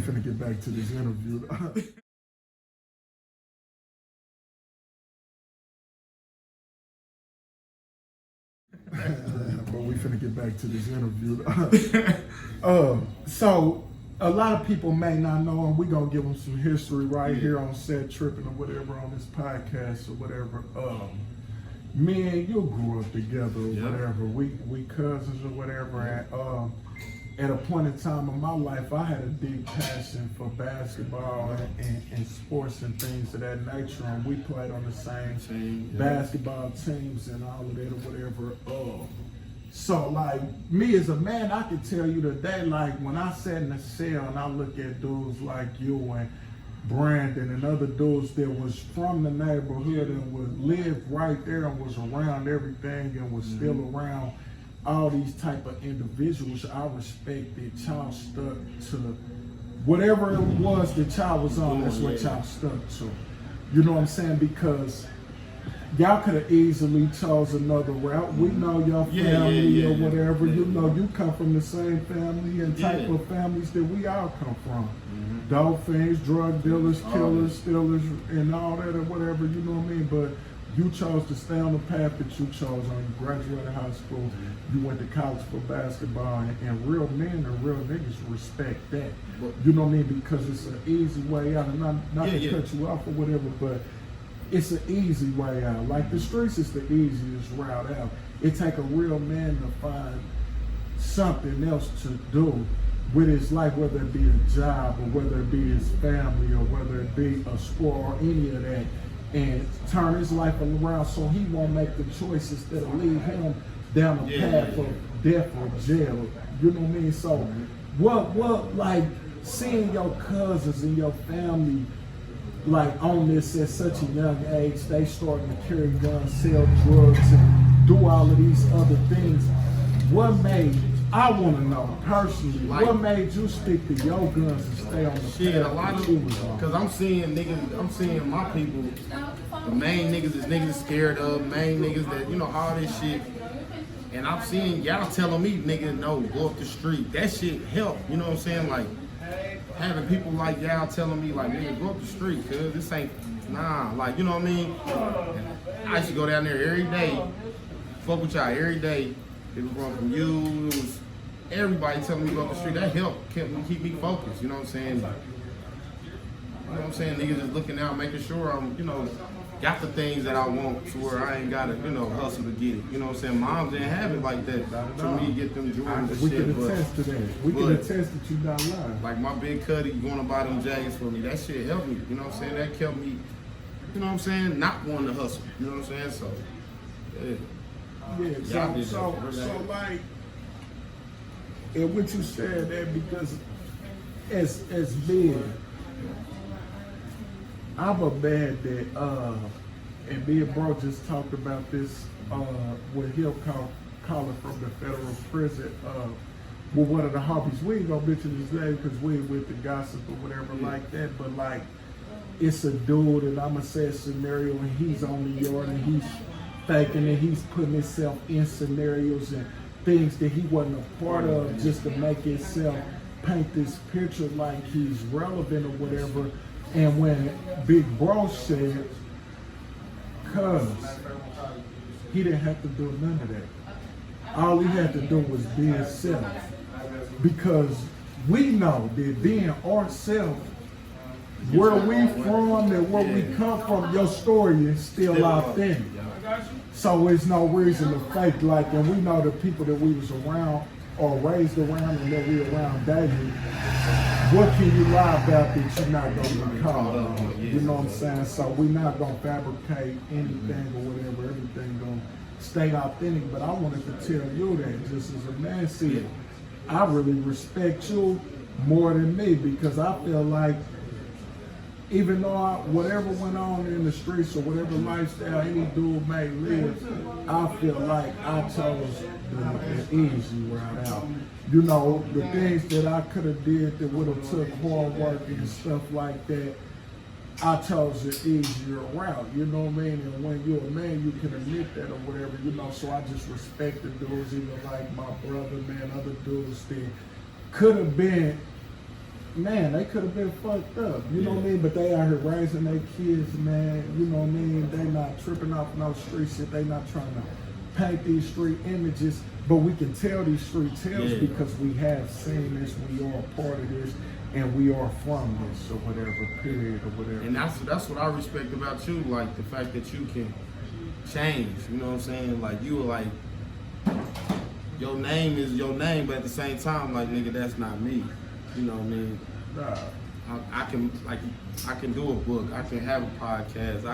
finna get back to this interview. But we finna get back to this interview. So a lot of people may not know, and we gonna give them some history right here on Set-Trippin or whatever on this podcast or whatever. Me and you grew up together or whatever. We cousins or whatever. And at a point in time in my life, I had a deep passion for basketball and sports and things of that nature. And we played on the same basketball teams and all of that or whatever. So like me as a man, I can tell you today, like when I sat in the cell and I look at dudes like you and Brandon and other dudes that was from the neighborhood and would live right there and was around everything and was still around all these type of individuals, I respect that y'all stuck to whatever it was that y'all was on, that's what y'all stuck to. You know what I'm saying? Because y'all could have easily chose another route. We know your family or whatever. You know, you come from the same family and type of families that we all come from. Dope fiends, drug dealers, killers, stealers, and all that or whatever, you know what I mean? But you chose to stay on the path that you chose on. You graduated high school, you went to college for basketball, and real men and real niggas respect that. You know what I mean? Because it's an easy way out, and not to cut you off or whatever, but it's an easy way out. Like the streets is the easiest route out. It take a real man to find something else to do with his life, whether it be a job or whether it be his family or whether it be a sport or any of that, and turn his life around so he won't make the choices that'll lead him down the path of death or jail. You know what I mean? So what like seeing your cousins and your family like on this at such a young age, they starting to carry guns, sell drugs, and do all of these other things. What made, I want to know personally, like, what made you stick to your guns and stay on the shit? A lot of because I'm seeing niggas, I'm seeing my people, the main niggas is niggas scared of, main niggas that, you know, all this shit. And I'm seeing y'all telling me, nigga, no, go up the street. That shit help, you know what I'm saying? Like, having people like y'all telling me, like, nigga, go up the street, cuz this ain't, nah, like, you know what I mean? And I used to go down there every day, fuck with y'all every day. It was wrong from you, it was everybody telling me to go up the street. That helped, keep me focused, you know what I'm saying? You know what I'm saying? Niggas just looking out, making sure I'm, you know, got the things that I want to where I ain't gotta, you know, hustle to get it. You know what I'm saying? Moms didn't have it like that for me to get them jewelry and we shit. We can attest to that. We can attest that you not lying. Like my big cuddy going to buy them J's for me. That shit helped me. You know what I'm saying? That kept me, you know what I'm saying, not wanting to hustle. You know what I'm saying? So, so like, and what you said that because as men, I'm a man that, and me and bro just talked about this with him calling from the federal prison with one of the hobbies. We ain't gonna mention his name because we ain't with the gossip or whatever like that, but like, it's a dude, and I'm gonna say a scenario, and he's on the yard, and he's faking, and he's putting himself in scenarios and things that he wasn't a part of just to make himself paint this picture like he's relevant or whatever. And when Big Bro said, cuz, he didn't have to do none of that. All he had to do was be himself. Because we know that being ourselves, where we from and where we come from, your story is still authentic. So there's no reason to fake like, and we know the people that we was around or raised around and that we around daily. What can you lie about that you're not gonna recall? You know what I'm saying? So we're not gonna fabricate anything or whatever. Everything gonna stay authentic. But I wanted to tell you that just as a man, see, I really respect you more than me because I feel like even though whatever went on in the streets or whatever lifestyle any dude may live, I feel like I chose the easy route out. You know, the things that I could have did that would have took hard work and stuff like that, I chose the easier route, you know what I mean? And when you're a man, you can admit that or whatever, you know, so I just respect the dudes, even like my brother, man, other dudes that could have been man, they could have been fucked up. You know what I mean? But they out here raising their kids, man. You know what I mean? They not tripping off no street shit. They not trying to paint these street images. But we can tell these street tales because we have seen this, we are a part of this, and we are from this, or whatever, period, or whatever. And that's what I respect about you, like the fact that you can change, you know what I'm saying? Like you were like, your name is your name, but at the same time, like nigga, that's not me. You know what I mean? I can do a book, I can have a podcast,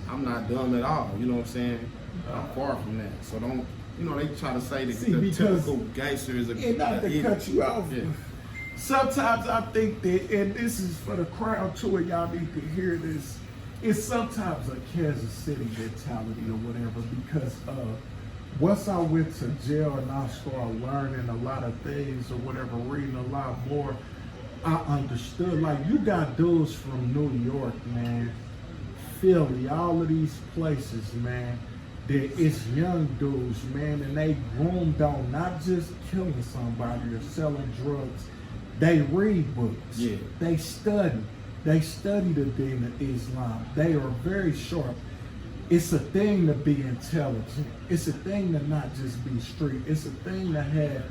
I'm not dumb at all, you know what I'm saying? I'm far from that. So don't, you know, they try to say that the typical gangster is a and not to cut you off. Yeah. Sometimes I think that, and this is for the crowd too, and y'all need to hear this, it's sometimes a Kansas City mentality or whatever, because once I went to jail and I started learning a lot of things or whatever, reading a lot more, I understood, like, you got dudes from New York, man, Philly, all of these places, man, that it's young dudes, man, and they groomed on not just killing somebody or selling drugs. They read books. Yeah. They study. They study the deen of Islam. They are very sharp. It's a thing to be intelligent. It's a thing to not just be street. It's a thing to have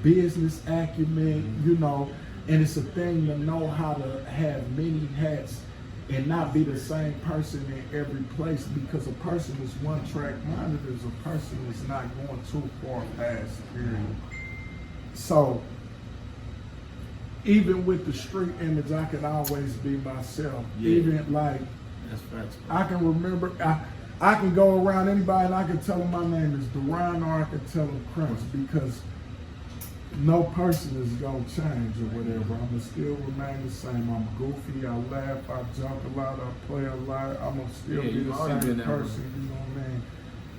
business acumen, you know, and it's a thing to know how to have many hats and not be the same person in every place, because a person is one track minded as a person is not going too far past, period. So even with the street image, I can always be myself. Yeah. Even like, that's facts, I can remember, I can go around anybody and I can tell them my name is Duran, or I can tell them Crunch, because no person is gonna change or whatever. I'm gonna still remain the same. I'm goofy, I laugh, I joke a lot, I play a lot. I'm gonna still be the same person, you know what I mean?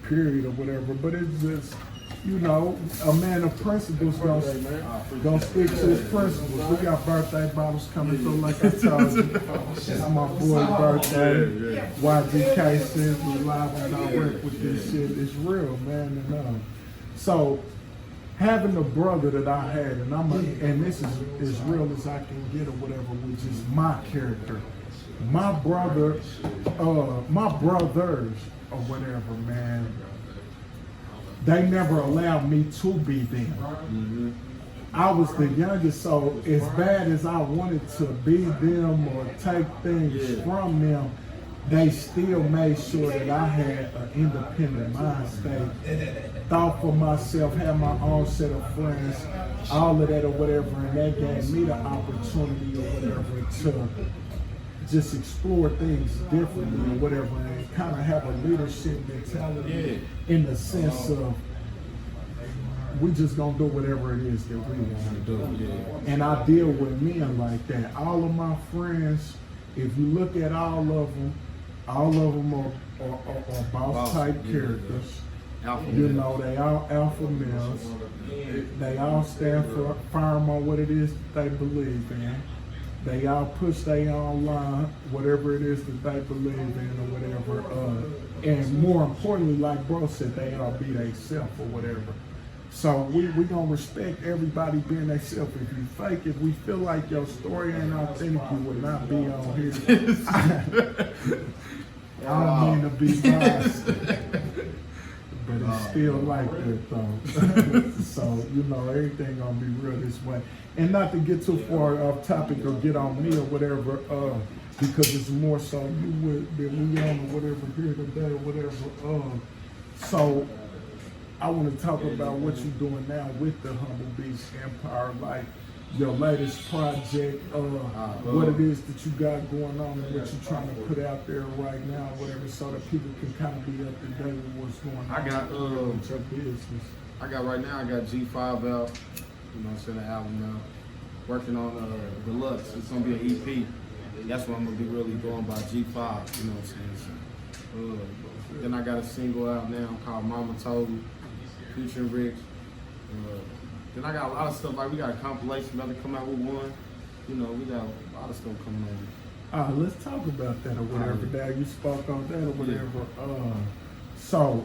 Period or whatever. But it's just, you know, a man of principles gonna stick to his principles. We got birthday bottles coming through, like I told you. It's my boy's birthday. YGKC, we live and direct with this shit. It's real, man. And so having a brother that I had, and this is as real as I can get or whatever, which is my character. My brother, my brothers or whatever, man, they never allowed me to be them. Mm-hmm. I was the youngest, so as bad as I wanted to be them or take things from them, they still made sure that I had an independent mind state, thought for myself, had my own set of friends, all of that or whatever, and that gave me the opportunity or whatever to just explore things differently or whatever, and kind of have a leadership mentality in the sense of we just gonna do whatever it is that we want to do. Yeah. And I deal with men like that. All of my friends, if you look at all of them are boss type characters. Alpha you males. know, they all alpha males. They all stand for firm on what it is that they believe in. They all push their own line, whatever it is that they believe in or whatever. And more importantly, like bro said, they all be themselves or whatever. So we gonna respect everybody being themselves. If you fake, if we feel like your story ain't authentic, you would not be on here. I don't mean to be biased, but it's still like that though. So, you know, everything gonna be real this way. And not to get too far off topic or get on me or whatever, because it's more so you would than we on or whatever here today or whatever. So I want to talk about what you're doing now with the Humble Beast Empire, like your latest project, what it is that you got going on and what you're trying to put out there right now, whatever, so that people can kind of be up to date with what's going on. I got with your business. I got G5 out, you know, send an album out. Working on Deluxe. It's gonna be an EP. That's what I'm gonna be really going by, G5. You know what I'm saying? So, then I got a single out now called Mama Told Me, featuring Rick. Then I got a lot of stuff, like we got a compilation about to come out with one. You know, we got a lot of stuff coming on. Let's talk about that or whatever. Now you spoke on that or whatever. So,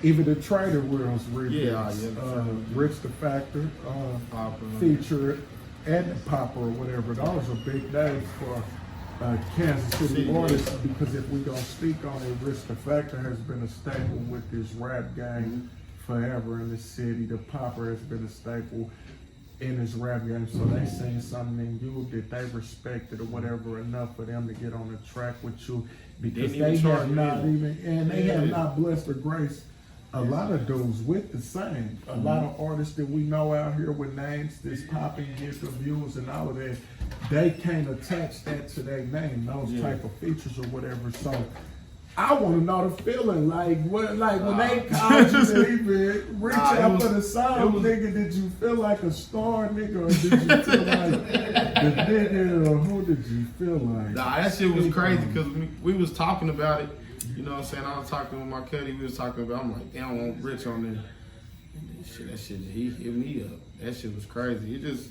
even the Trader Wheels remix, Rich the Factor, feature and the Popper or whatever. Those are big days for Kansas City artists, because if we gonna speak on it, Risk the Factor has been a staple with this rap game forever in the city. The Popper has been a staple in this rap game, so they seen something in you that they respected or whatever enough for them to get on the track with you, because they have not even, and they have not blessed or graced a lot of dudes with the same. A lot of artists that we know out here with names that's popping, get the views and all of that, they can't attach that to their name, those type of features or whatever. So I want to know the feeling, like what, like when they called you to even reach out for the song, nigga, did you feel like a star, nigga, or did you feel like the nigga, or who did you feel like? Nah, that shit was crazy, because we was talking about it. You know what I'm saying? I was talking with my cuddy, we was talking about, I'm like, they don't want Rich on there. And that shit, he hit me up. That shit was crazy. It just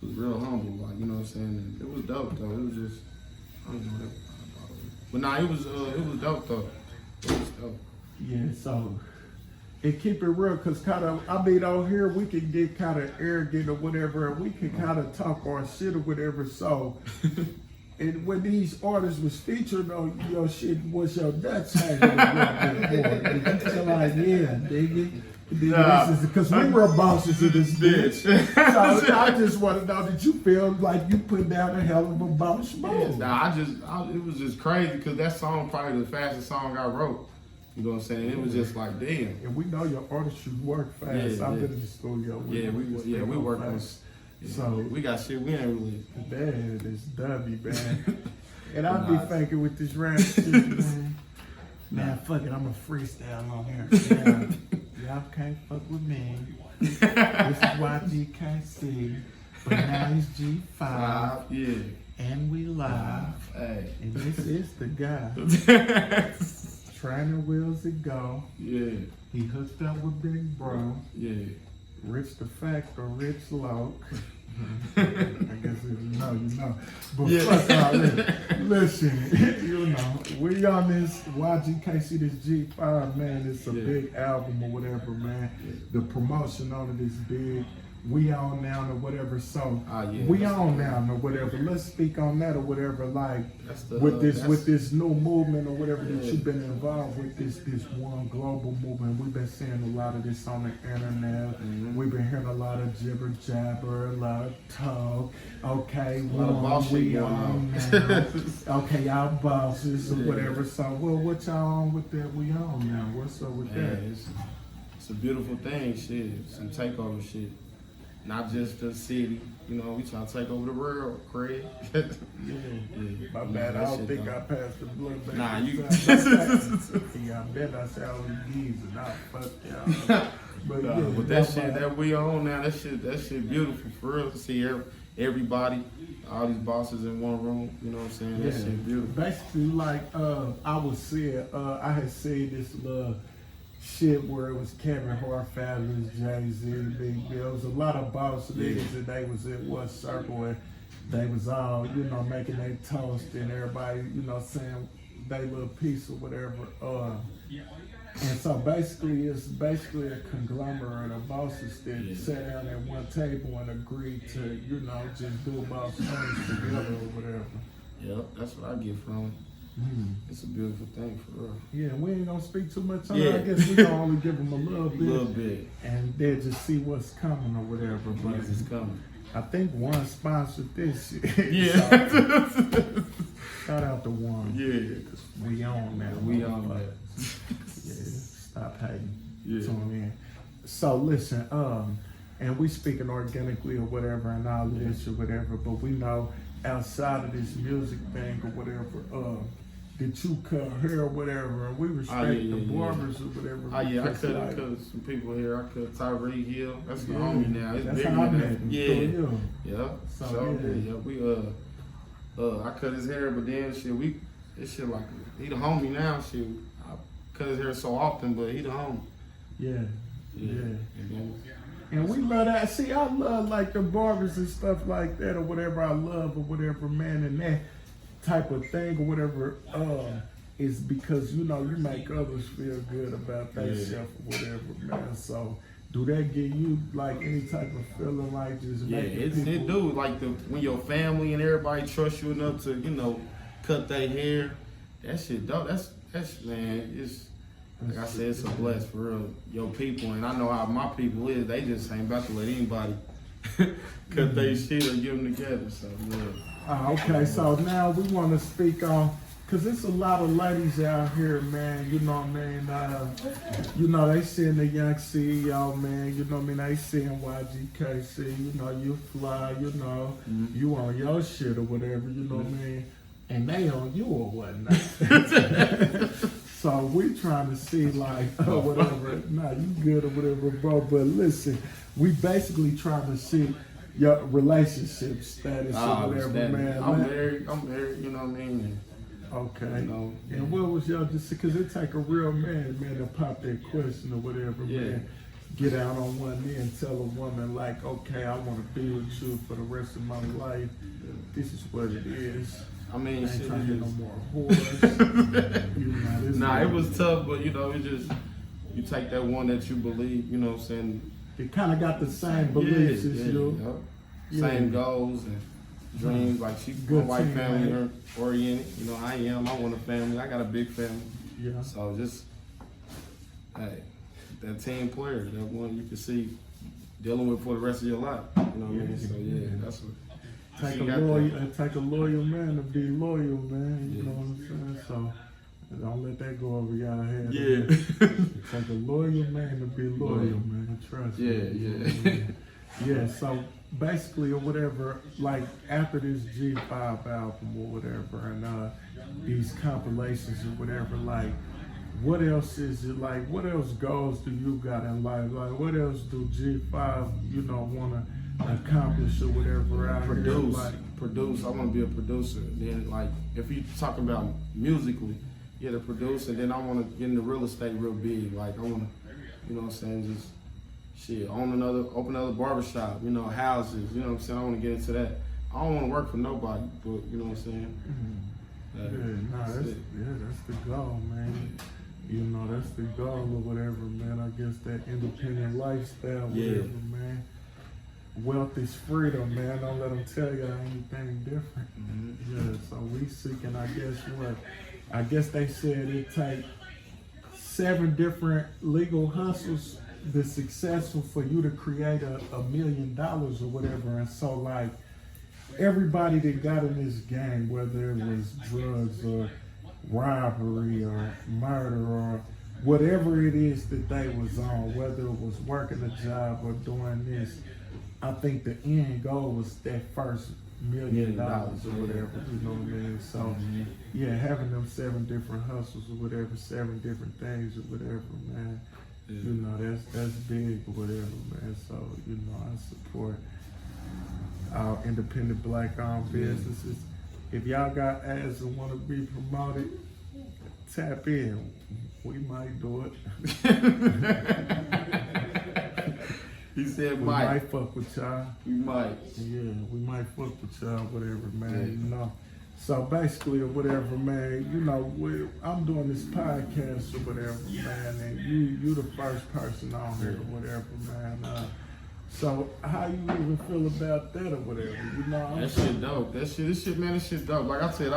was real humble, like, you know what I'm saying? And it was dope though. It was just, I don't know what. But nah, it was dope though. It was dope. Yeah, so it keep it real, cause kind of, I mean, out here we can get kind of arrogant or whatever, and we can kind of talk our shit or whatever. So, and when these artists was featured on your shit, was your nuts hanging a little bit more? Did you feel like, yeah, nigga? Because we were bosses in this bitch. So I just want to know, did you feel like you put down a hell of a boss move? Nah, it was just crazy, because that song probably the fastest song I wrote. You know what I'm saying? It was just like, damn. And we know your artistry work fast. I've been in the studio. We work on. So we got shit we ain't really. That is W, man. And I be thinking with this rap shit, man. Man, fuck it, I'm a freestyle on here. Y'all can't fuck with me. This is YGKC, but now it's G5. Yeah. And we live. Hey. And this is the guy. Trainer wheels it go. Yeah. He hooked up with Big Bro. Yeah. Rich the Factor, Rich Loke. I guess if you know, you know. But fuck all that. Listen, you know, we on this YGKC, this G5, man. It's a big album or whatever, man. The promotion on it is big. We on now or whatever, so we on now or whatever. Let's speak on that or whatever, like with this new movement or whatever that you've been involved with, this one global movement. We've been seeing a lot of this on the internet. We've been hearing a lot of jibber jabber, a lot of talk. Okay, we on now. Okay, y'all bosses or whatever. So what y'all on with that? We on now. What's up with that? It's a beautiful thing, shit. Some takeover shit. Not just the city, you know, we trying to take over the world, Craig. My bad, I don't think I passed the blood back. Nah, you. Yeah, I bet I sound geese and I fuck y'all. But that shit that we on now, that shit beautiful for real, to see everybody, all these bosses in one room, you know what I'm saying? That shit beautiful. Basically, like, I was saying, I had seen this little shit where it was Kevin Hart, Fabulous, Jay-Z, Big Bill. It was a lot of boss niggas and they was in one circle and they was all, you know, making their toast and everybody, you know, saying they little piece or whatever. And so basically, it's basically a conglomerate of bosses that sat down at one table and agreed to, you know, just do boss things together or whatever. Yep, that's what I get from it. It's a beautiful thing for real. Yeah, we ain't gonna speak too much on it. I guess we gonna only give them a little bit. And then just see what's coming or whatever. But it's coming. I think One sponsored this shit. Yeah. Shout out to One. Yeah. We on now. We on that. Yeah, stop hating. Yeah. Tune in. So listen, and we speaking organically or whatever and all this or whatever, but we know outside of this music thing or whatever, that you cut hair or whatever, and we respect the barbers or whatever. I cut some people here. I cut Tyre Hill. That's the homie now. It's that's bigger how I met than him. Yeah. So we I cut his hair, but then this shit like he the homie now. Shit, I cut his hair so often, but he the homie. Yeah. And we love that. See, I love like the barbers and stuff like that or whatever. I love or whatever, man, and that type of thing or whatever is because, you know, you make others feel good about themselves or whatever, man. So Do that give you like any type of feeling like just making people? It do. Like when your family and everybody trust you enough to, you know, cut their hair. That shit dope. That's man, it's like I said, it's a bless for real. Your people, and I know how my people is, they just ain't about to let anybody cut their shit or get them together. So yeah. Okay, so now we want to speak on, cause it's a lot of ladies out here, man. You know what I mean? You know they seeing the young CEO, man. You know what I mean? They seeing YGKC. You know you fly. You know you on your shit or whatever. You know what I mean? And they on you or whatnot. So we trying to see like whatever. Nah, you good or whatever, bro. But listen, we basically trying to see your relationship status or whatever, man. I'm married, you know what I mean? Okay. You know, and what was y'all just, because it take a real man to pop that question or whatever, man. Get out on one knee and tell a woman like, okay, I want to be with you for the rest of my life. This is what it is. I mean, I ain't shit, trying to get no more whores. Nah, it was tough, but you know, it just, you take that one that you believe, you know what I'm saying? It kind of got the same beliefs as you. Same goals and dreams. Like she, my wife, family oriented. You know, I am. I want a family. I got a big family. Yeah. So just, hey, that team player, that one you can see dealing with for the rest of your life. You know what I mean? So yeah, that's what. Take a loyal man to be loyal, man. You know what I'm saying? So don't let that go over y'all head. Yeah. Take a loyal man to be loyal, man. Trust me. Yeah. So basically, or whatever, like after this G5 album or whatever, and these compilations or whatever, like, what else is it like? What else goals do you got in life? Like, what else do G5, you know, want to accomplish or whatever out here? Produce. I want to be a producer. Then, like, if you talking about musically, the producer. Then I want to get into real estate real big. Like, I want to, you know what I'm saying, just shit, open another barbershop. You know, houses. You know what I'm saying. I want to get into that. I don't want to work for nobody, but you know what I'm saying. That's the goal, man. You know, that's the goal or whatever, man. I guess that independent lifestyle, whatever, man. Wealth is freedom, man. Don't let them tell you anything different. Yeah, so we seeking, I guess what? I guess they said it take 7 different legal hustles that's successful for you to create $1 million or whatever. And so like everybody that got in this game, whether it was drugs or robbery or murder or whatever it is that they was on, whether it was working a job or doing this, I think the end goal was that first $1 million or whatever, you know what I mean? So yeah, having them 7 different hustles or whatever, 7 different things or whatever, man. You know, that's big or whatever, man. So, you know, I support our independent black-owned businesses. If y'all got ads that want to be promoted, tap in. We might do it. He said we might fuck with y'all. We might. Yeah, we might fuck with y'all, whatever, man. You know. So basically, or whatever, man, you know, I'm doing this podcast or whatever, man, and you the first person on here or whatever, man. So how you even feel about that or whatever? You know, that shit dope. This shit dope. Like I said,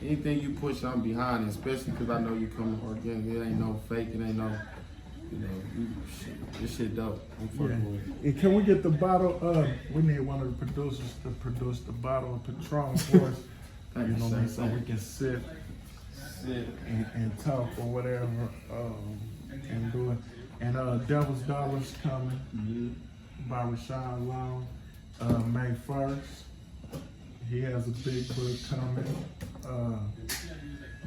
anything you push, I'm behind it, especially because I know you coming organic. It ain't no fake. It ain't no, you know, this shit dope. I'm fucking with it. And can we get the bottle of? We need one of the producers to produce the bottle of Patron for us. You know what I mean? So we can sit and talk or whatever, and do it. And Devil's Dollars coming by Rashawn Long, May 1st. He has a big book coming.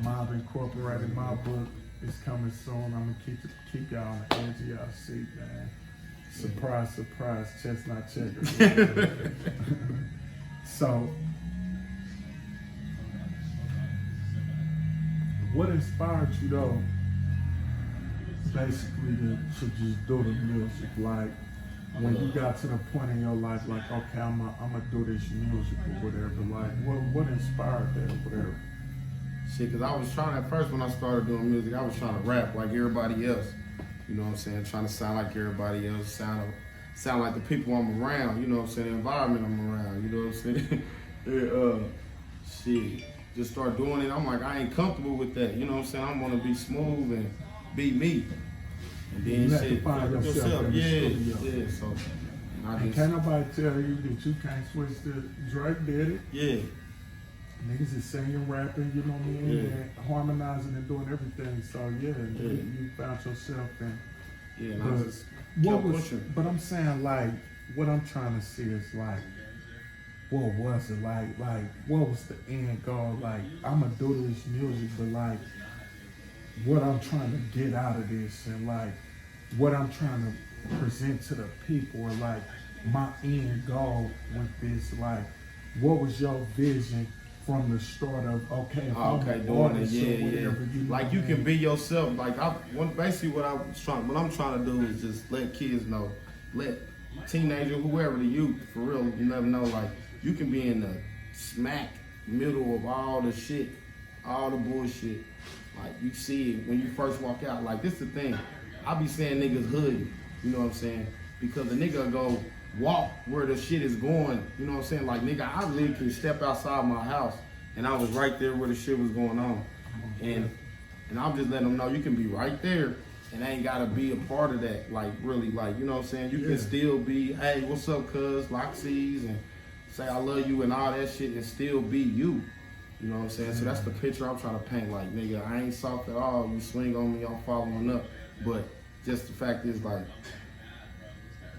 Mob Incorporated, my book is coming soon. I'm gonna keep y'all on the edge of y'all seat, man. Surprise, surprise, chestnut checker. So, what inspired you though, basically to just do the music? Like when you got to the point in your life, like, okay, I'm gonna do this music or whatever. Like, what inspired that or whatever? Shit, cause I was trying at first when I started doing music, I was trying to rap like everybody else. You know what I'm saying? Trying to sound like everybody else, sound like the people I'm around. You know what I'm saying? The environment I'm around. You know what I'm saying? Shit. Just start doing it. I'm like, I ain't comfortable with that. You know what I'm saying? I'm gonna be smooth and be me. And then you have shit, to find yourself in the studio. Yeah. So and can't nobody tell you that you can't switch to Drake did it. Yeah. Niggas is singing, rapping, you know what I mean? Yeah. And harmonizing and doing everything. So you found yourself in. Yeah, and I just kept pushing. But I'm saying, like, what I'm trying to see is like, what was it like? What was the end goal? Like, I'ma do this music, but like, what I'm trying to get out of this, and like, what I'm trying to present to the people, or like, my end goal with this. Like, what was your vision from the start of doing it? Yeah. Like, you can be yourself. Like, basically what I'm trying to do is just let kids know, let teenager, whoever, the youth, for real, you never know. Like, you can be in the smack middle of all the shit, all the bullshit. Like, you see it when you first walk out. Like, this the thing. I be saying niggas hood, you know what I'm saying? Because the nigga go walk where the shit is going, you know what I'm saying? Like, nigga, I literally can step outside my house and I was right there where the shit was going on. And I'm just letting them know you can be right there and ain't gotta be a part of that. Like, really, like, you know what I'm saying? You can still be, hey, what's up, cuz, Loxies, and say I love you and all that shit and still be you. You know what I'm saying? So that's the picture I'm trying to paint. Like, nigga, I ain't soft at all. You swing on me, I'm following up. But just the fact is, like,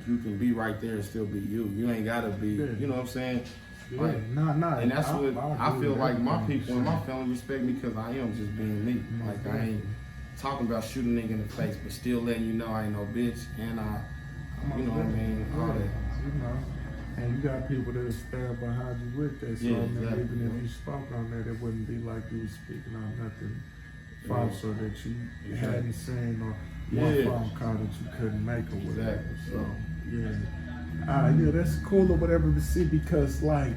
you can be right there and still be you. You ain't gotta be, you know what I'm saying? Like, and that's what I feel like my people and my family respect me because I am just being me. Like, I ain't talking about shooting a nigga in the face, but still letting you know I ain't no bitch. And you know what I mean? All that. You know. And you got people that stand behind you with that. So exactly. Even if you spoke on that, it wouldn't be like you was speaking on nothing false or that you hadn't seen or one phone call that you couldn't make or whatever. So that's cool or whatever to see, because like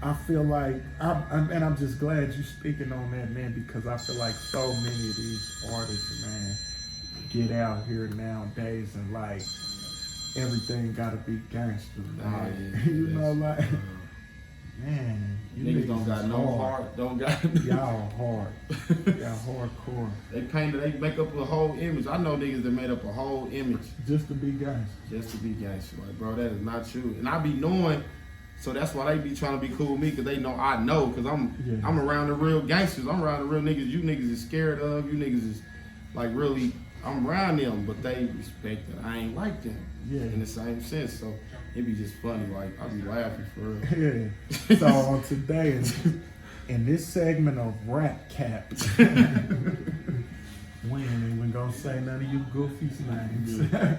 I feel like I'm just glad you speaking on that, man, because I feel like so many of these artists, man, get out here nowadays and like everything gotta be gangster, man. You know, like, man, you niggas don't got no heart, don't got y'all hard, y'all hardcore. They make up a whole image. I know niggas that made up a whole image just to be gangster. Just to be gangster, like, bro, that is not true. And I be knowing, so that's why they be trying to be cool with me, because they know I know, because I'm around the real gangsters. I'm around the real niggas. You niggas is scared of. You niggas is like really. I'm around them, but they respect that I ain't like them. In the same sense, so it be just funny. Like, I be laughing for real. Yeah. So today, in this segment of Rap Cap, we ain't even gonna say none of you goofies names.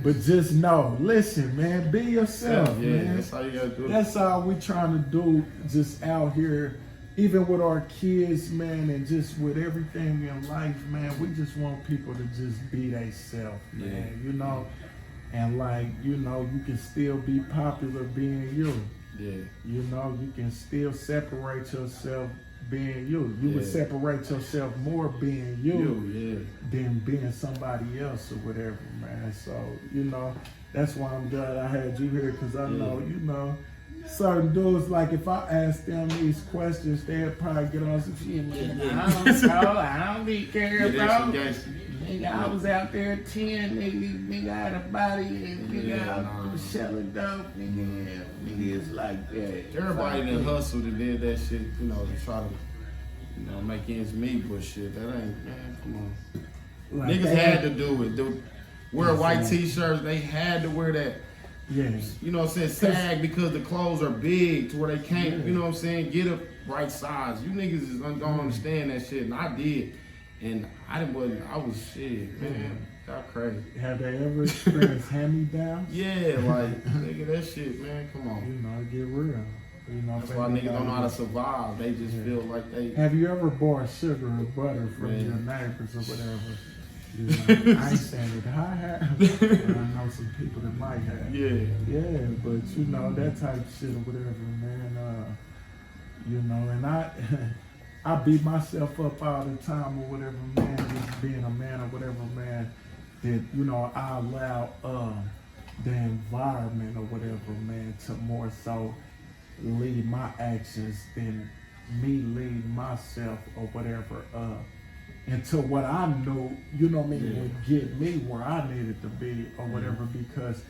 But just know, listen, man, be yourself, man. That's how you gotta do it. That's all we trying to do, just out here. Even with our kids, man, and just with everything in life, man, we just want people to just be themselves, man. You know. And like, you know, you can still be popular being you. You know, you can still separate yourself being you. You would separate yourself more being you than being somebody else or whatever, man. So, you know, that's why I'm glad I had you here, because I know, you know, certain dudes, like if I ask them these questions, they'd probably get on some shit. I don't be care, bro. Nigga, I was out there 10, nigga had a body, and nigga I was selling dope, nigga it's like that. Everybody that hustled and did that shit, you know, to try to, you know, make ends meet, but shit, that ain't, man, come on. Like, niggas had to do it. Wear white t-shirts, they had to wear that. You know what I'm saying? Sag, because the clothes are big to where they can't, you know what I'm saying, get a right size. You niggas don't understand that shit, and I did. And I was shit, man. Y'all crazy. Have they ever experienced hand-me-downs? Like, nigga, that shit, man, come on. You know, get real. You know, that's why niggas don't know how to survive. They just feel like they... Have you ever bought sugar or butter from your neighbors or whatever? You know, I ain't saying that I have, but I know some people that might have. But you know, that type of shit or whatever, man. You know, and I beat myself up all the time or whatever, man, just being a man or whatever, man. that, you know, I allow the environment or whatever, man, to more so lead my actions than me lead myself or whatever into what I know, you know what I mean, would get me where I needed to be or whatever. Because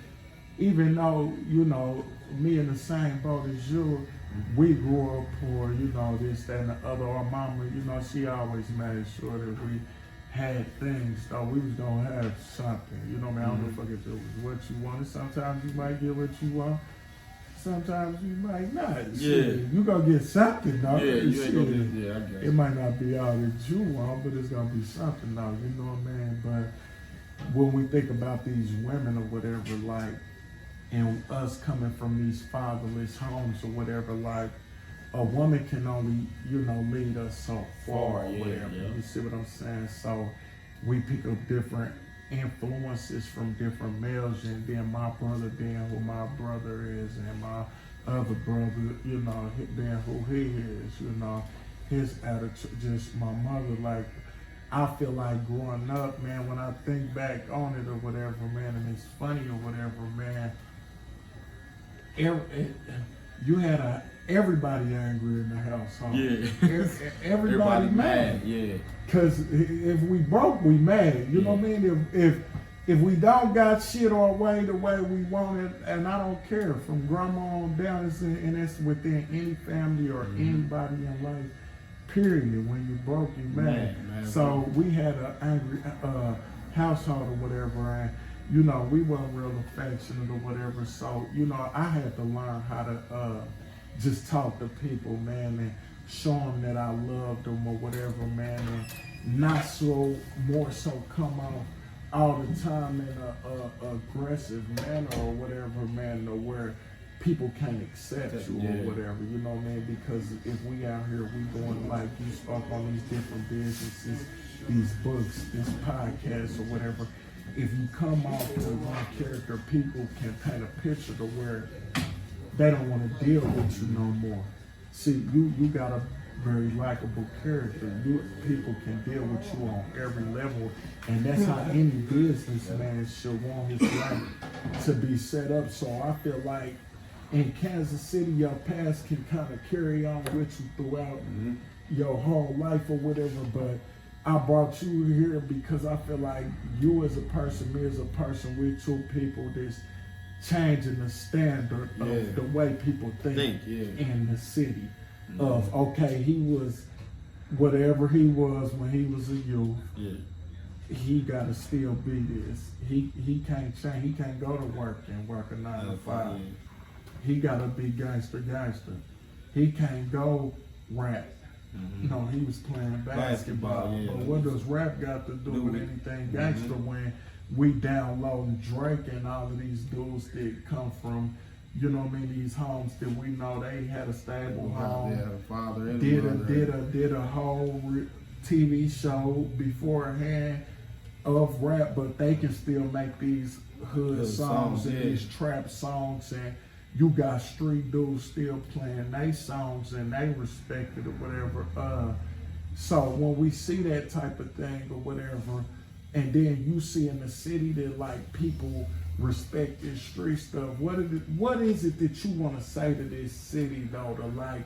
even though, you know, me in the same boat as you, we grew up poor, you know, this, that, and the other. Our mama, you know, she always made sure that we had things, though we was gonna have something. You know what I mean? I don't know if it was what you wanted. Sometimes you might get what you want. Sometimes you might not. Shit, you gonna get something, though. Yeah, you ain't gonna get, I guess. It might not be all that you want, but it's gonna be something, though. You know what I mean? But when we think about these women or whatever, like, and us coming from these fatherless homes or whatever, like, a woman can only, you know, lead us so far or whatever. You see what I'm saying? So we pick up different influences from different males, and then my brother being who my brother is, and my other brother, you know, being who he is, you know, his attitude, just my mother, like, I feel like growing up, man, when I think back on it or whatever, man, and it's funny or whatever, man, you had everybody angry in the household. Yeah. Everybody mad. Yeah. Cause if we broke, we mad. You know what I mean? If we don't got shit our way the way we want it, and I don't care, from grandma on down, and it's within any family or anybody in life, period. When you broke, you mad. So we had an angry household or whatever, and you know, we weren't real affectionate or whatever. So, you know, I had to learn how to just talk to people, man, and show them that I loved them or whatever, man, and not so more so come out all the time in a aggressive manner or whatever, man, to where people can't accept you or whatever, you know what I mean? Because if we out here, we going, like you spoke on these different businesses, these books, this podcast or whatever, if you come off with one character, people can paint a picture to where they don't want to deal with you no more. See, you got a very likable character. People can deal with you on every level, and that's how any businessman should want his life to be set up. So I feel like in Kansas City, your past can kind of carry on with you throughout your whole life or whatever, but I brought you here because I feel like you as a person, me as a person, we're two people that's changing the standard of the way people think in the city. Of, okay, he was whatever he was when he was a youth. He gotta still be this. He can't change. He can't go to work and work a 9 to 5. He gotta be gangster. He can't go rap. No, he was playing basketball. But what does rap got to do with anything gangster when we downloading Drake and all of these dudes that come from, you know what I mean, these homes that we know they had a stable home. They had a father and did a whole TV show beforehand of rap, but they can still make these hood songs and these trap songs, and you got street dudes still playing they songs and they respect it or whatever. So when we see that type of thing or whatever, and then you see in the city that like people respect this street stuff, what is it that you want to say to this city though, to like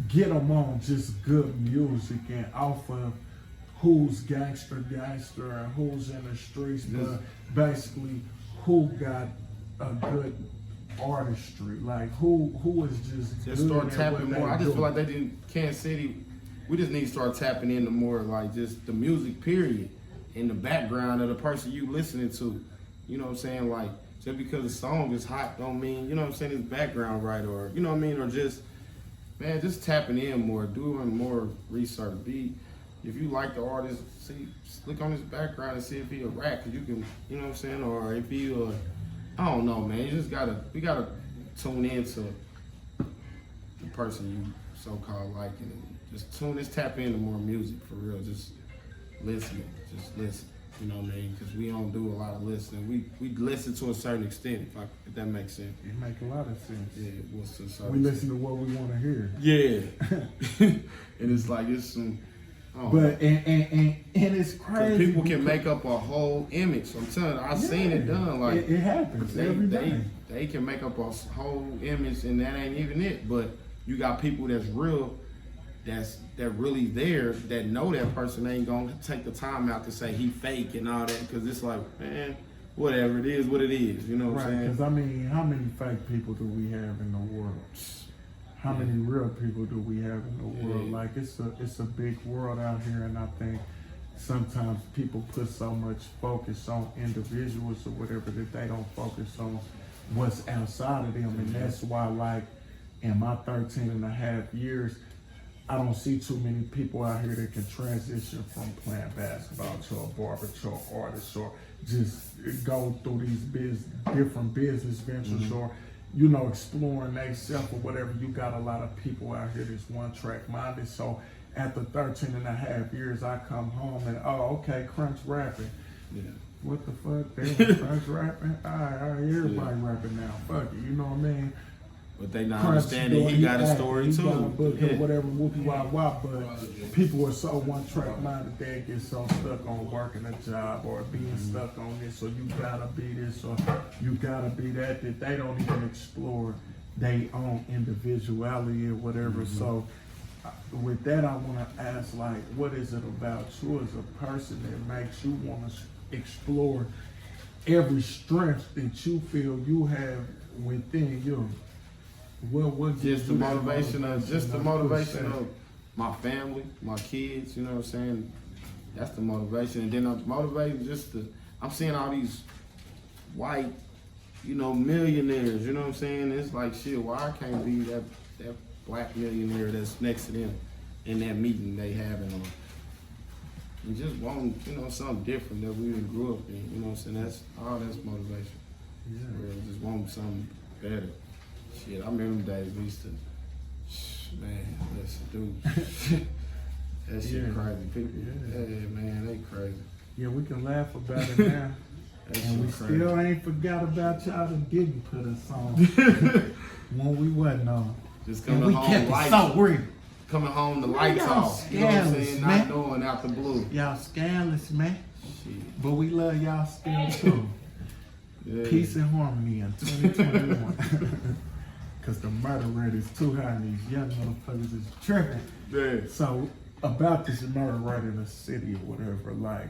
get them on just good music and off of who's gangster and who's in the streets, but basically who got a good artistry, like who is just start tapping more. I just feel like they didn't, Kansas City, we just need to start tapping into more like just the music period in the background of the person you listening to. You know what I'm saying? Like, just because the song is hot don't mean, you know what I'm saying, it's background right, or, you know what I mean, or just, man, just tapping in more, doing more research. If you like the artist, see, look on his background and see if he a rap, cause you can, you know what I'm saying, or if he I don't know, man, you just we gotta tune into the person you so-called liking, and just tap into more music for real, just listen. You know what I mean? Because we don't do a lot of listening. We listen to a certain extent, if that makes sense. It makes a lot of sense. Yeah, it was to a certain we listen to what we want to hear. Yeah. And it's like, it's some, Oh. But and it's crazy. People can make up a whole image. I'm telling you, I've seen it done. Like it happens every day. They can make up a whole image, and that ain't even it. But you got people that's real, that really there, that know that person ain't gonna take the time out to say he fake and all that, because it's like, man, whatever, it is what it is. You know what I'm saying? Because I mean, how many fake people do we have in the world? How many real people do we have in the world? Like it's a big world out here, and I think sometimes people put so much focus on individuals or whatever that they don't focus on what's outside of them. And that's why, like, in my 13 and a half years, I don't see too many people out here that can transition from playing basketball to a barber to an artist, or just go through these different business ventures, or exploring themselves or whatever. You got a lot of people out here that's one-track minded. So after 13 and a half years, I come home and, okay, Crunch rapping. Yeah. What the fuck? Damn, Crunch rapping? All right, everybody rapping now. Fuck it, you know what I mean? But they not Crunch understanding he got a story he too. Got a book or whatever, whoopie wop wop. But people are so one-track minded, they get so stuck on working a job or being stuck on this, or you gotta be this, or you gotta be that they don't even explore their own individuality or whatever. So with that, I want to ask, like, what is it about you as a person that makes you want to explore every strength that you feel you have within you? What just the motivation of my family, my kids, you know what I'm saying? That's the motivation. And then I'm motivated I'm seeing all these white, millionaires, you know what I'm saying? It's like, shit, why I can't be that black millionaire that's next to them in that meeting they having on. And just want, something different that we didn't grew up in, you know what I'm saying? That's motivation. Yeah. Really, just want something better. Shit, I remember them days we used to, man, listen, dude. That shit crazy. People, man, they crazy. Yeah, we can laugh about it now. And we crazy. Still ain't forgot about y'all that didn't put us on when we wasn't on. Just coming home, lights so real. Coming home, the lights off. You know what I'm saying? Man. Not knowing out the blue. Y'all scandalous, man. Shit. But we love y'all still too. Yeah. Peace and harmony in 2021. Because the murder rate is too high and these young motherfuckers is tripping. Yeah. So about this murder rate in the city or whatever, like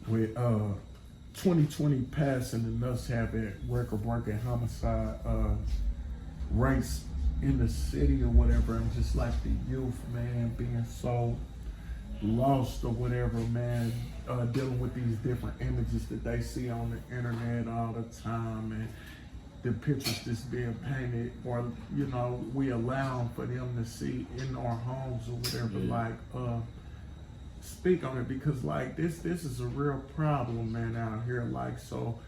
with 2020 passing and us having record-breaking homicide rates in the city or whatever, and just like the youth, man, being so lost or whatever, man, dealing with these different images that they see on the internet all the time, and the pictures just being painted, or we allow for them to see in our homes or whatever. Like, speak on it, because like this is a real problem, man, out here. Like, so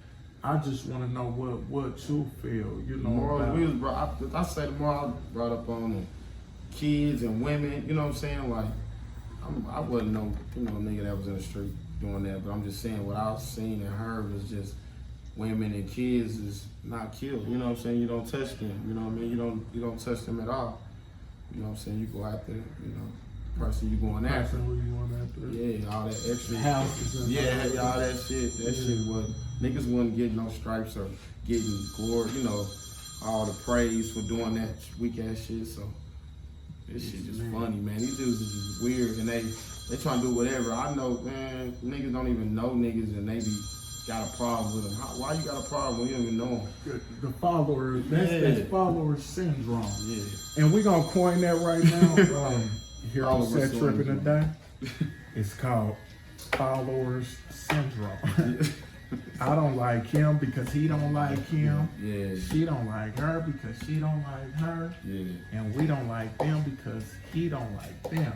I just want to know what you feel, I say the more I brought up on the kids and women, you know what I'm saying? Like, I wasn't no nigga that was in the street doing that, but I'm just saying what I've seen and heard was just women and kids is not killed. You know what I'm saying? You don't touch them. You know what I mean? You don't touch them at all. You know what I'm saying? You go after, person you going after. Who you going after? Yeah, all that extra houses. Yeah, all that shit. That shit was niggas wasn't getting no stripes or getting glory. All the praise for doing that weak ass shit. So this shit just funny, man. These dudes is just weird, and they trying to do whatever. I know, man. Niggas don't even know niggas, and they be got a problem with them. Why you got a problem when you don't even know them? The followers, that's follower syndrome. Yeah. And we gonna coin that right now. Here on Set-Trippin today. It's called followers syndrome. I don't like him because he don't like him. Yeah. She don't like her because she don't like her. Yeah. And we don't like them because he don't like them.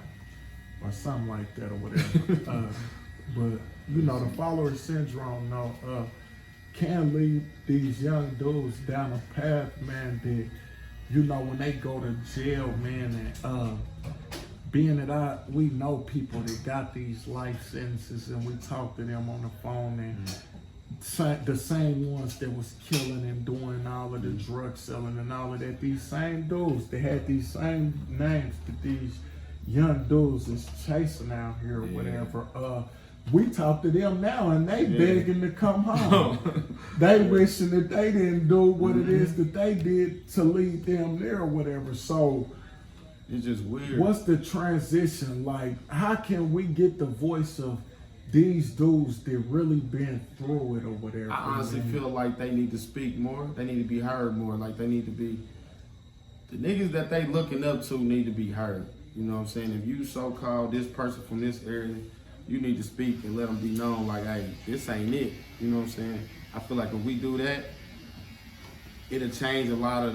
Or something like that or whatever. But the follower syndrome can lead these young dudes down a path, man, that when they go to jail, man, and being that we know people that got these life sentences, and we talk to them on the phone, and the same ones that was killing and doing all of the drug selling and all of that, these same dudes that had these same names that these young dudes is chasing out here or whatever. We talk to them now and they begging to come home. They wishing that they didn't do what it is that they did to lead them there or whatever. So it's just weird. What's the transition like? How can we get the voice of these dudes that really been through it or whatever? I honestly feel like they need to speak more. They need to be heard more. Like they need to be, the niggas that they looking up to need to be heard. You know what I'm saying? If you so-called this person from this area, you need to speak and let them be known like, hey, this ain't it. You know what I'm saying? I feel like if we do that, it'll change a lot of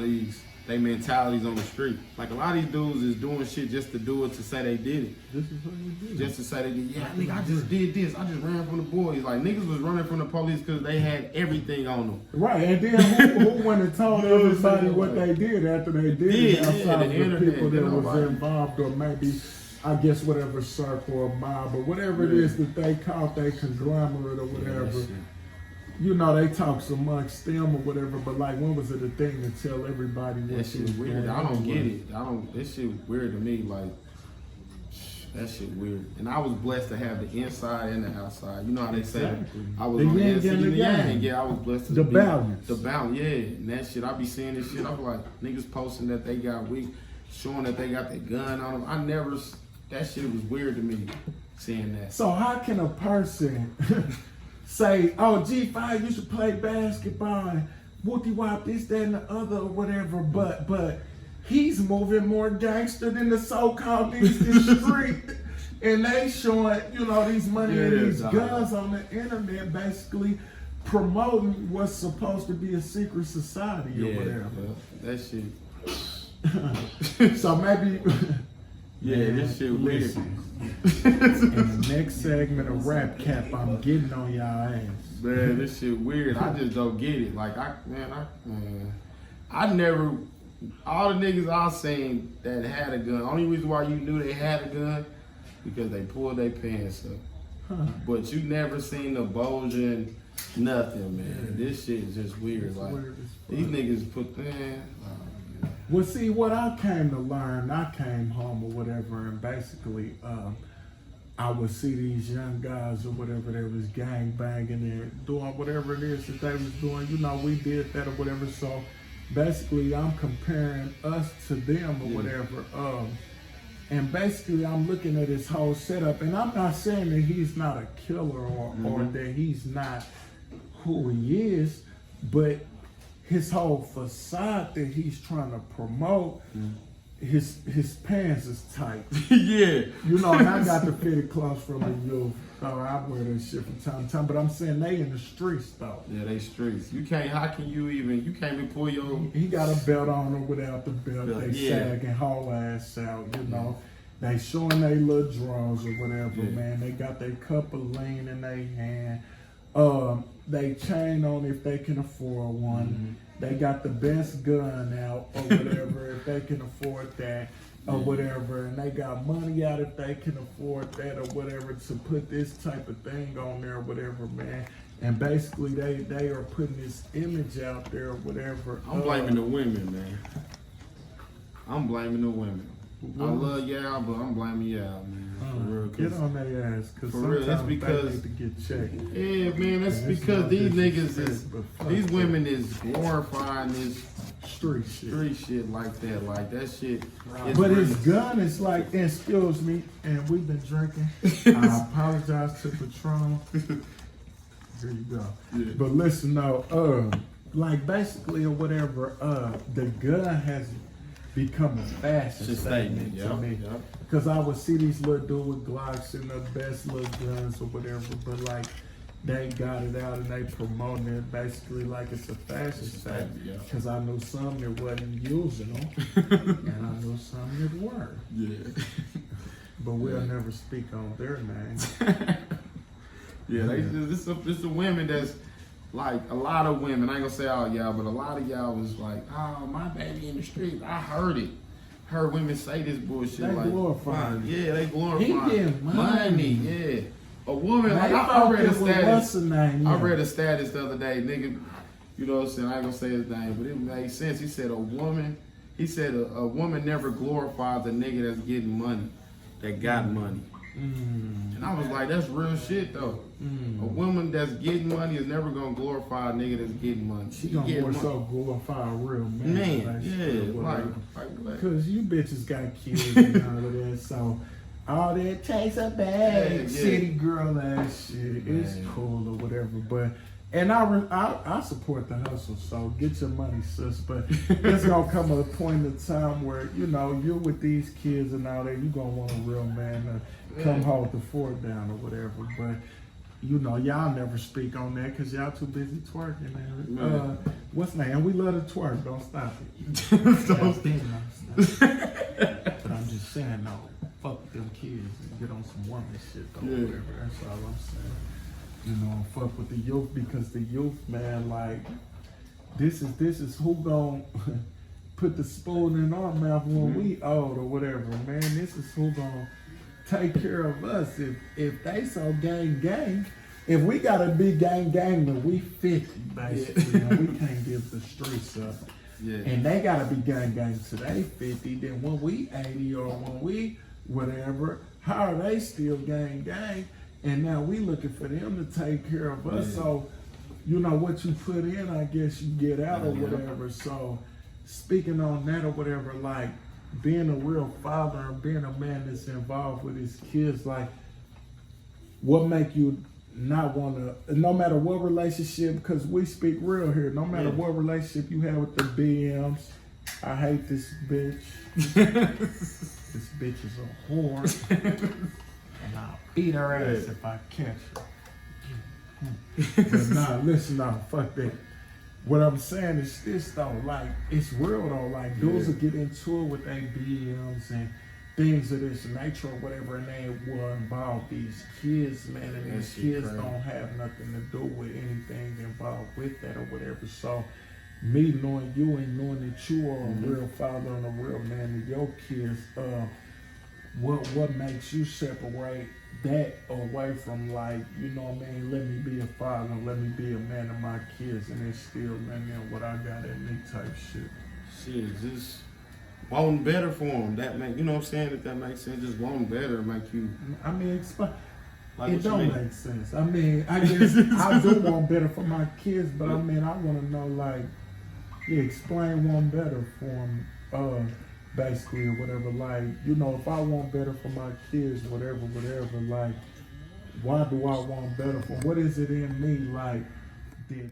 they mentalities on the street. Like a lot of these dudes is doing shit just to do it, to say they did it. This is what you did. Just to say they did, yeah, nigga, I just did this. I just ran from the boys. Like niggas was running from the police because they had everything on them. Right, and then who went and told everybody what they did after they did it outside of the people that was involved, or maybe, I guess, whatever circle or mob or whatever it is that they called their conglomerate or whatever. You know, they talks amongst them or whatever, but like, when was it a thing to tell everybody what that shit weird? I don't get it. That shit weird to me. Like, that shit weird. And I was blessed to have the inside and the outside. You know how they say I was on the inside. Yeah, I was blessed to the be balance. The balance, yeah. And that shit, I be seeing this shit. I'm like, niggas posting that they got weak, showing that they got their gun on them. That shit was weird to me, seeing that. So how can a person say, oh, G5, you should play basketball and whoopty-wop, this, that, and the other, or whatever, but he's moving more gangster than the so-called niggas in the street. And they showing, you know, these money and these guns on the internet, basically promoting what's supposed to be a secret society or whatever. That shit. So maybe... this shit weird. In the next segment of Rap Cap, I'm getting on y'all ass. Man, this shit weird. I just don't get it. Like, I never, all the niggas I seen that had a gun, only reason why you knew they had a gun, because they pulled their pants up. But you never seen the bulging, nothing, man. This shit is just weird. Like, these niggas put, Well, see, what I came to learn, I came home or whatever, and basically, I would see these young guys or whatever, they was gang banging and doing whatever it is that they was doing. You know, we did that or whatever. So basically, I'm comparing us to them or whatever. And basically, I'm looking at his whole setup, and I'm not saying that he's not a killer or that he's not who he is, but his whole facade that he's trying to promote, his pants is tight. Yeah. You know, and I got the fitted clothes from the youth. I wear that shit from time to time, but I'm saying they in the streets though. Yeah, they streets. You can't you can't even pull your... He got a belt on or without the belt. They sagging whole ass out, you know. They showing their little drawers or whatever, man. They got their cup of lean in their hand. They chain on if they can afford one. They got the best gun out or whatever if they can afford that or whatever. And they got money out if they can afford that or whatever to put this type of thing on there or whatever, man. And basically they are putting this image out there or whatever. I'm blaming the women, man. I'm blaming the women. I love y'all, but I'm blaming y'all, man. For real, get on their ass, cause for real, that's because they need to get checked. Yeah, man, that's because these niggas is, these women is glorifying this street shit like that. Like that shit. But his gun is like, excuse me, and we've been drinking. I apologize to Patron. Here you go. Yeah. But listen, though, like basically or whatever, the gun has become a fashion statement to me. Because I would see these little dudes with Glocks and the best little guns or whatever, but like they got it out and they promoting it basically like it's a fashion statement. Because I knew some that wasn't using them, and I knew some that were. Yeah. But we'll never speak on their names. This is the women that's like a lot of women. I ain't gonna say all y'all, but a lot of y'all was like, "Oh, my baby in the streets." I heard it. Heard women say this bullshit. They like, glorifying. Yeah, they glorifying. He getting money. Yeah. A woman. Like I read a status. What's the name? I read a status the other day, nigga. You know what I'm saying? I ain't gonna say his name, but it made sense. He said a woman. He said a woman never glorifies a nigga that's getting money. that got money. And I was like, that's real shit though. A woman that's getting money is never gonna glorify a nigga that's getting money. She gonna more so glorify a real man. Like, cause you bitches got kids and all of that, so all that chase a bag, city girl ass shit, it's cool or whatever. But and I support the hustle, so get your money, sis. But there's gonna come a point in time where you know you're with these kids and all that. You gonna want a real man to come hold the fort down or whatever. But you know y'all never speak on that because y'all too busy twerking. Man. What's name? We love to twerk. Don't stop it. Don't stop. But I'm just saying, no. Fuck with them kids and get on some woman shit though. Whatever. That's all I'm saying. You know, fuck with the youth because the youth, man, like this is who gon' put the spoon in our mouth when we old or whatever, man. This is who gon' take care of us. If they so gang, if we gotta be gang, then we 50 basically. And we can't give the streets up. And they gotta be gang till they 50. Then when we 80 or when we whatever, how are they still gang? And now we looking for them to take care of us. So, you know, what you put in, I guess you get out or whatever. So, speaking on that or whatever, like being a real father and being a man that's involved with his kids, like what make you not want to, no matter what relationship, because we speak real here, no matter what relationship you have with the BMs, I hate this bitch. This bitch is a whore. And I'll beat her ass if I catch her. But nah, listen, nah, fuck that. What I'm saying is this though, like, it's real though, like, dudes will get into it with their BMs and things of this nature or whatever, and they will involve these kids, man, and these kids don't have nothing to do with anything involved with that or whatever. So, me knowing you and knowing that you are a real father and a real man to your kids, what makes you separate that away from, like, you know what I mean, let me be a father, let me be a man to my kids, and it's still, man, what I got in me type shit. Shit, just wanting better for them. That make, you know what I'm saying, if that makes sense, just wanting better make you. I mean, like it don't make sense. I mean, I guess I do want better for my kids, but I mean, I want to know, like, explain one better for them, basically, or whatever. Like, you know, if I want better for my kids, whatever, like, why do I want better for them? What is it in me, like, that